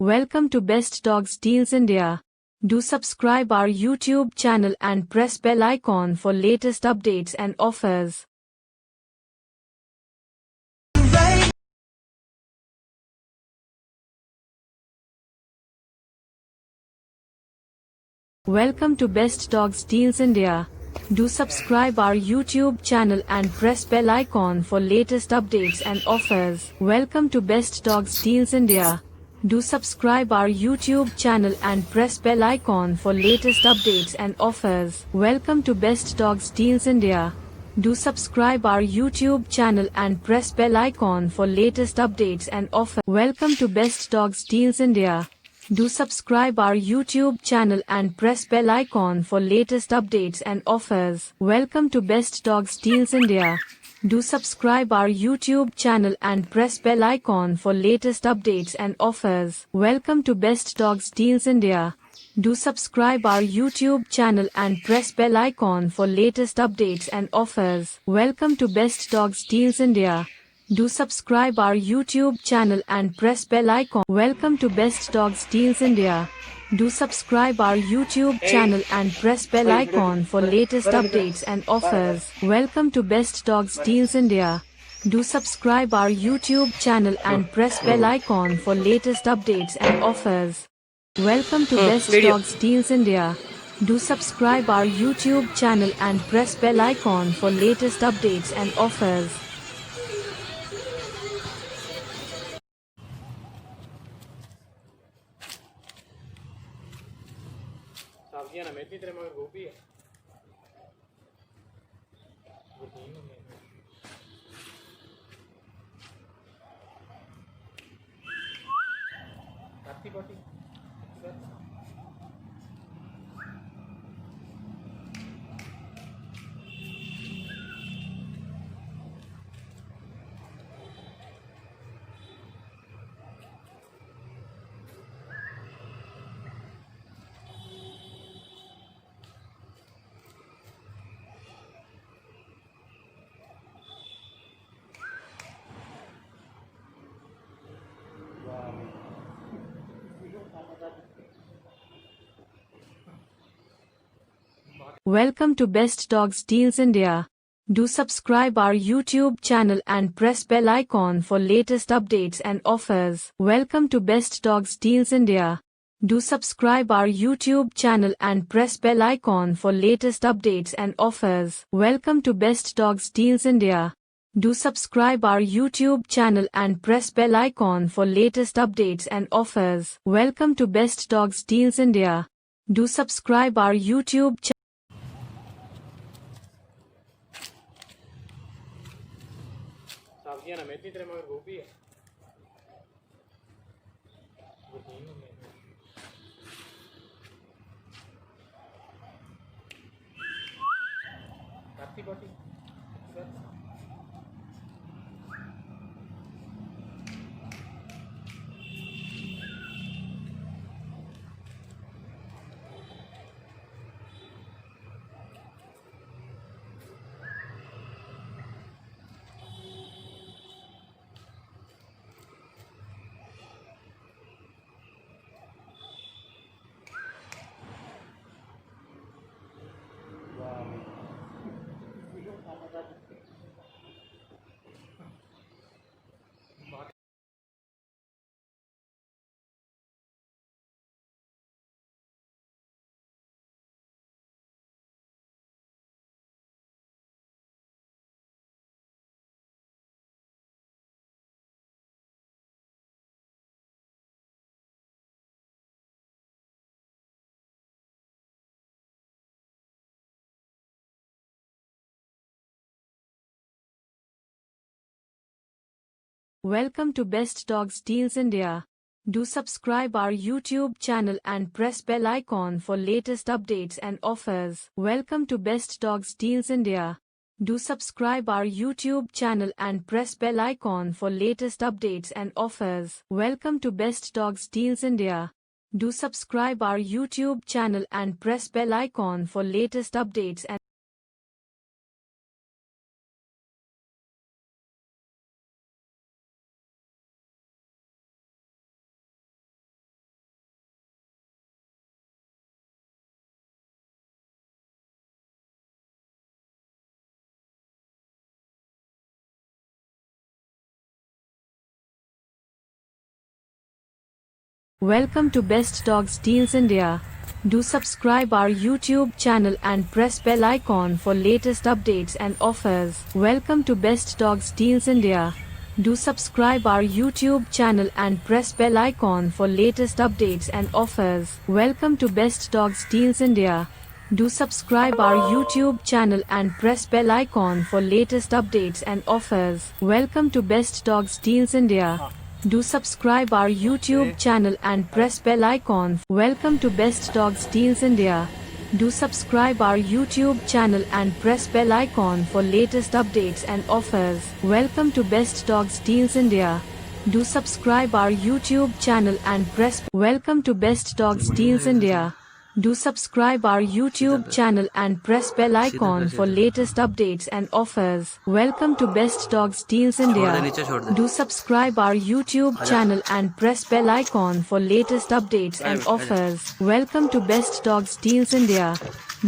Welcome to Best Dogs Deals India. Do subscribe our YouTube channel and press bell icon for latest updates and offers. Welcome to Best Dogs Deals India. Do subscribe our YouTube channel and press bell icon for latest updates and offers. Welcome to Best Dogs Deals India. Do subscribe our YouTube channel and press bell icon for latest updates and offers. Welcome to Best Dogs Deals India. Do subscribe our YouTube channel and press bell icon for latest updates and offers. Welcome to Best Dogs Deals India. Do subscribe our YouTube channel and press bell icon for latest updates and offers. Welcome to Best Dogs Deals India. Do subscribe our YouTube channel and press bell icon for latest updates and offers. Welcome to Best Dogs Deals India. Do subscribe our YouTube channel and press bell icon for latest updates and offers. Welcome to Best Dogs Deals India. Do subscribe our YouTube channel and press bell icon. Welcome to Best Dogs Deals India. Do subscribe our YouTube channel and press bell icon for latest updates and offers. Welcome to Best Dogs Deals India. Do subscribe our YouTube channel and press bell icon for latest updates and offers. Welcome to Best Dogs Deals India. Do subscribe our YouTube channel and press bell icon for latest updates and offers. सब्जियां ना मेथी तेरे मगर गोभी है काटी कोटी Welcome to Best Dogs Deals India. Do subscribe our YouTube channel and press bell icon for latest updates and offers. Welcome to Best Dogs Deals India. Do subscribe our YouTube channel and press bell icon for latest updates and offers. Welcome to Best Dogs Deals India. Do subscribe our YouTube channel and press bell icon for latest updates and offers. Welcome to Best Dogs Deals India. Do subscribe our YouTube channel. सब्जियां ना मेथी तेरे मगर गोभी है काटी कोटी Welcome to Best Dogs Deals India. Do subscribe our YouTube channel and press bell icon for latest updates and offers. Welcome to Best Dogs Deals India. Do subscribe our YouTube channel and press bell icon for latest updates and offers. Welcome to Best Dogs Deals India. Do subscribe our YouTube channel and press bell icon for latest updates and Welcome to Best Dogs Deals India. Do subscribe our YouTube channel and press bell icon for latest updates and offers. Welcome to Best Dogs Deals India. Do subscribe our YouTube channel and press bell icon for latest updates and offers. Welcome to Best Dogs Deals India. Do subscribe our YouTube channel and press bell icon for latest updates and offers. Welcome to Best Dogs Deals India. Do subscribe our YouTube channel and press bell icon. Welcome to Best Dogs Deals India. Do subscribe our YouTube channel and press bell icon for latest updates and offers. Welcome to Best Dogs Deals India. Do subscribe our YouTube channel and press. Welcome to Best Dogs Deals India. Do subscribe our YouTube channel and press bell icon for latest updates and offers. Welcome to Best Dogs Deals India. Do subscribe our YouTube channel and press bell icon for latest updates and offers. Welcome to Best Dogs Deals India.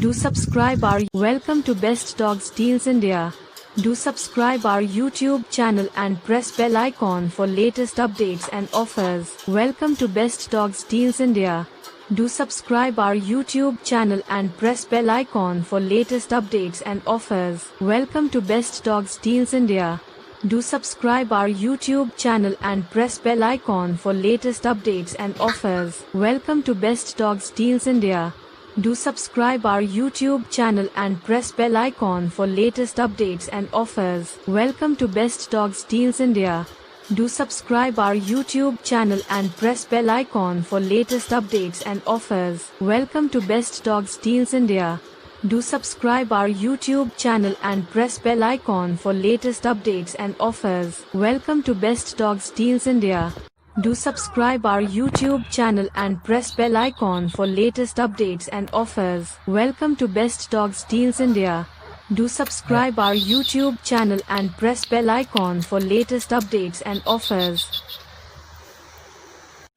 Do subscribe our Welcome to Best Dogs Deals India. Do subscribe our YouTube channel and press bell icon for latest updates and offers. Welcome to Best Dogs Deals India. Do subscribe our YouTube channel and press bell icon for latest updates and offers. Welcome to Best Dogs Deals India. Do subscribe our YouTube channel and press bell icon for latest updates and offers. Welcome to Best Dogs Deals India. Do subscribe our YouTube channel and press bell icon for latest updates and offers. Welcome to Best Dogs Deals India. Do subscribe our YouTube channel and press bell icon for latest updates and offers. Welcome to Best Dogs Deals India. Do subscribe our YouTube channel and press bell icon for latest updates and offers. Welcome to Best Dogs Deals India. Do subscribe our YouTube channel and press bell icon for latest updates and offers. Welcome to Best Dogs Deals India. Do subscribe our YouTube channel and press bell icon for latest updates and offers.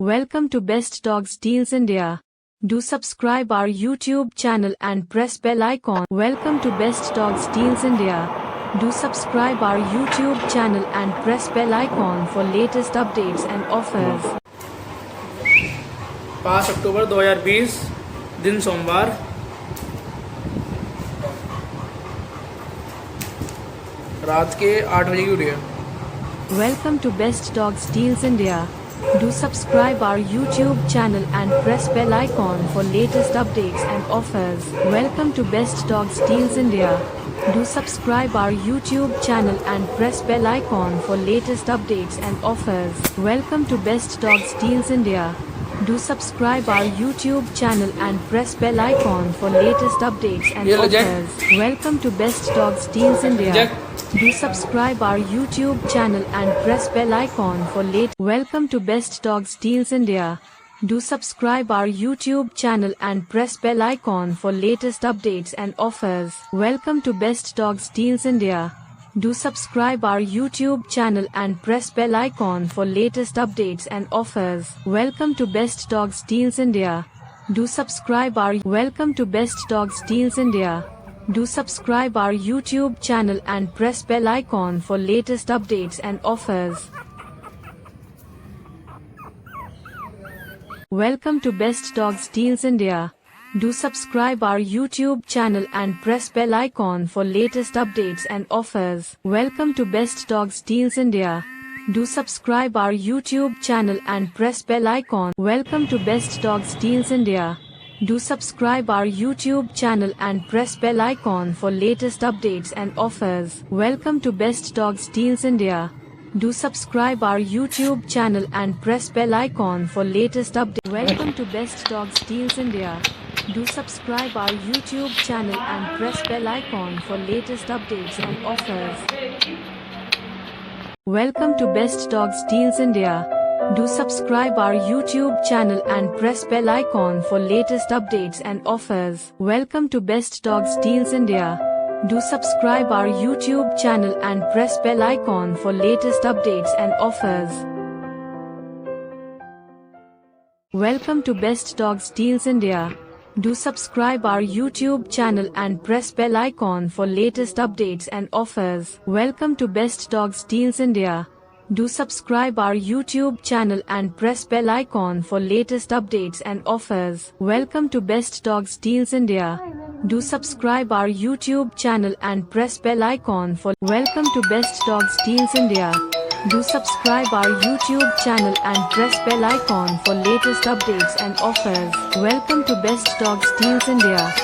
Welcome to Best Dogs Deals India. Do subscribe our YouTube channel and press bell icon. Welcome to Best Dogs Deals India. Do subscribe our YouTube channel and press bell icon for latest updates and offers. 5 अक्टूबर 2020 दिन सोमवार। रात के 8 बजे की video. Welcome to Best Dogs Deals India. Do subscribe our YouTube channel and press bell icon for latest updates and offers. Welcome to Best Dogs Deals India. Do subscribe our YouTube channel and press bell icon for latest updates and offers. Welcome to Best Dogs Deals India. Do subscribe our YouTube channel and press bell icon for latest updates and offers. Welcome to Best Dogs Deals India. Do subscribe our YouTube channel and press bell icon for late. Welcome to Best Dogs Deals India. Do subscribe our YouTube channel and press bell icon for latest updates and offers. Welcome to Best Dogs Deals India. Do subscribe our YouTube channel and press bell icon for latest updates and offers. Welcome to Best Dogs Deals India. Do subscribe our Welcome to Best Dogs Deals India. Do subscribe our YouTube channel and press bell icon for latest updates and offers. Welcome to Best Dogs Deals India. Do subscribe our YouTube channel and press bell icon for latest updates and offers. Welcome to Best Dogs Deals India. Do subscribe our YouTube channel and press bell icon. Welcome to Best Dogs Deals India. Do subscribe our YouTube channel and press bell icon for latest updates and offers. Welcome to Best Dogs Deals India. Do subscribe our YouTube channel and press bell icon for latest updates. Welcome to Best Dogs Deals India. Do subscribe our YouTube channel and press bell icon for latest updates and offers. Welcome to Best Dogs Deals India. Do subscribe our YouTube channel and press bell icon for latest updates and offers. Welcome to Best Dogs Deals India. Do subscribe our YouTube channel and press bell icon for latest updates and offers. Welcome to Best Dogs Deals India. Do subscribe our YouTube channel and press bell icon for latest updates and offers. Welcome to Best Dogs Deals India. Do subscribe our YouTube channel and press bell icon for latest updates and offers. Welcome to Best Dogs Deals India. Do subscribe our YouTube channel and press bell icon for Welcome to Best Dogs Deals India. Do subscribe our YouTube channel and press bell icon for latest updates and offers. Welcome to Best Dogs Deals India.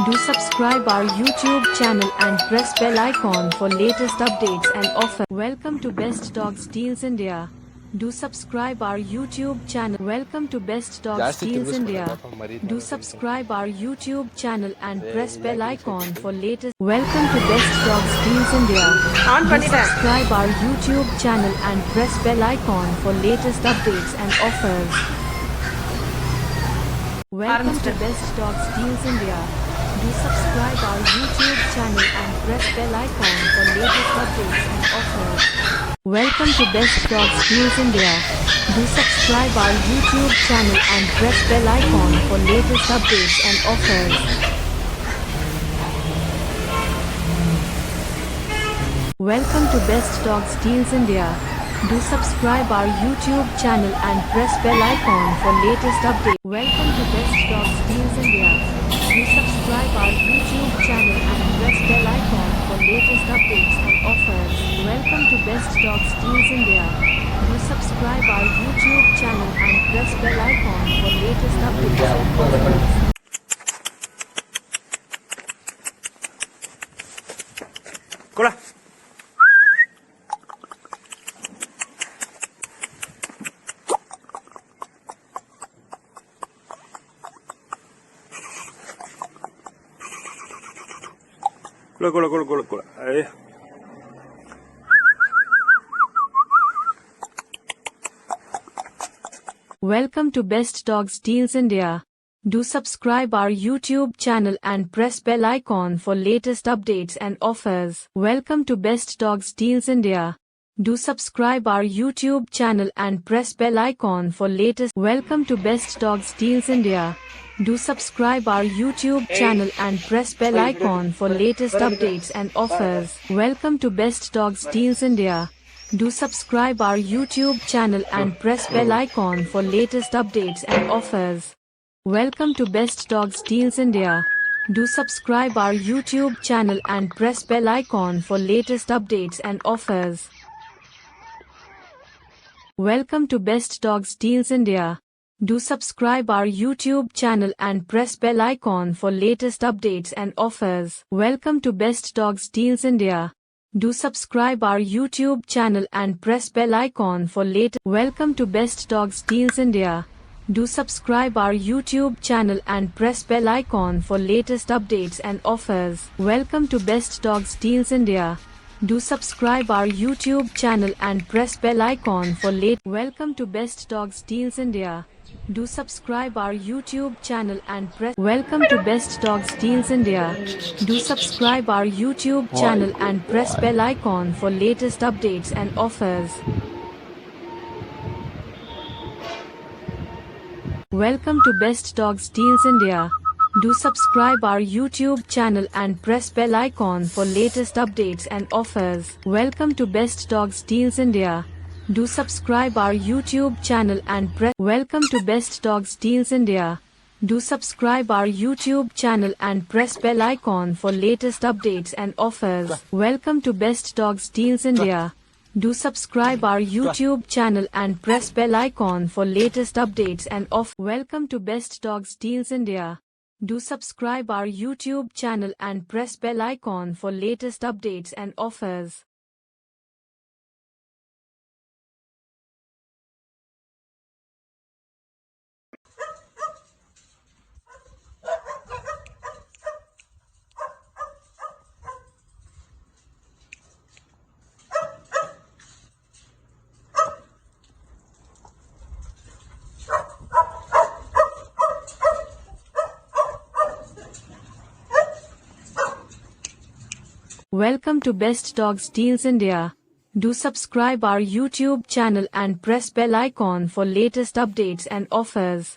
Do subscribe our YouTube channel and press bell icon for latest updates and offers. Welcome to Best Dogs Deals India. Do subscribe our YouTube channel. Welcome to Best Dogs Deals India. Do subscribe our YouTube channel and press bell icon for latest. Welcome to Best Dogs Deals India. Do subscribe our YouTube channel and press bell icon for latest updates and offers. Welcome to Best Dogs Deals India. Do subscribe our YouTube channel and press bell icon for latest updates and offers. Welcome to Best Dogs Deals India. Do subscribe our YouTube channel and press bell icon for latest updates and offers. Welcome to Best Dogs Deals India. Do subscribe our YouTube channel and press bell icon for latest updates. Welcome to Best Dogs Deals India. Do subscribe our YouTube channel and press bell icon for latest updates and offers. Welcome to Best Dogs Deals India. Do subscribe our YouTube channel and press bell icon for latest updates and offers. Cola. Cola. Ahí. Welcome to Best Dogs Deals India. Do subscribe our YouTube channel and press bell icon for latest updates and offers. Welcome to Best Dogs Deals India. Do subscribe our YouTube channel and press bell icon for latest. Welcome to Best Dogs Deals India. Do subscribe our YouTube channel and press bell icon for latest updates and offers. Welcome to Best Dogs Deals India. Do subscribe our YouTube channel and press bell icon for latest updates and offers. Welcome to Best Dogs Deals India. Do subscribe our YouTube channel and press bell icon for latest updates and offers. Welcome to Best Dogs Deals India. Do subscribe our YouTube channel and press bell icon for latest updates and offers. Welcome to Best Dogs Deals India. Do subscribe our YouTube channel and press bell icon for latest. Welcome to Best Dogs Deals India. Do subscribe our YouTube channel and press bell icon for latest updates and offers. Welcome to Best Dogs Deals India. Do subscribe our YouTube channel and press bell icon for late. Welcome to Best Dogs Deals India. Do subscribe our YouTube channel and press. Welcome to Best Dogs Deals India. Do subscribe our YouTube channel and press bell icon for latest updates and offers. Welcome to Best Dogs Deals India. Do subscribe our YouTube channel and press bell icon for latest updates and offers. Welcome to Best Dogs Deals India. Do subscribe our YouTube channel and press. Welcome to Best Dogs Deals India. Do subscribe our YouTube channel and press bell icon for latest updates and offers. Welcome to Best Dogs Deals India. Do subscribe our YouTube channel and press bell icon for latest updates and off. Welcome to Best Dogs Deals India. Do subscribe our YouTube channel and press bell icon for latest updates and offers. Welcome to Best Dogs Deals India. Do subscribe our YouTube channel and press bell icon for latest updates and offers.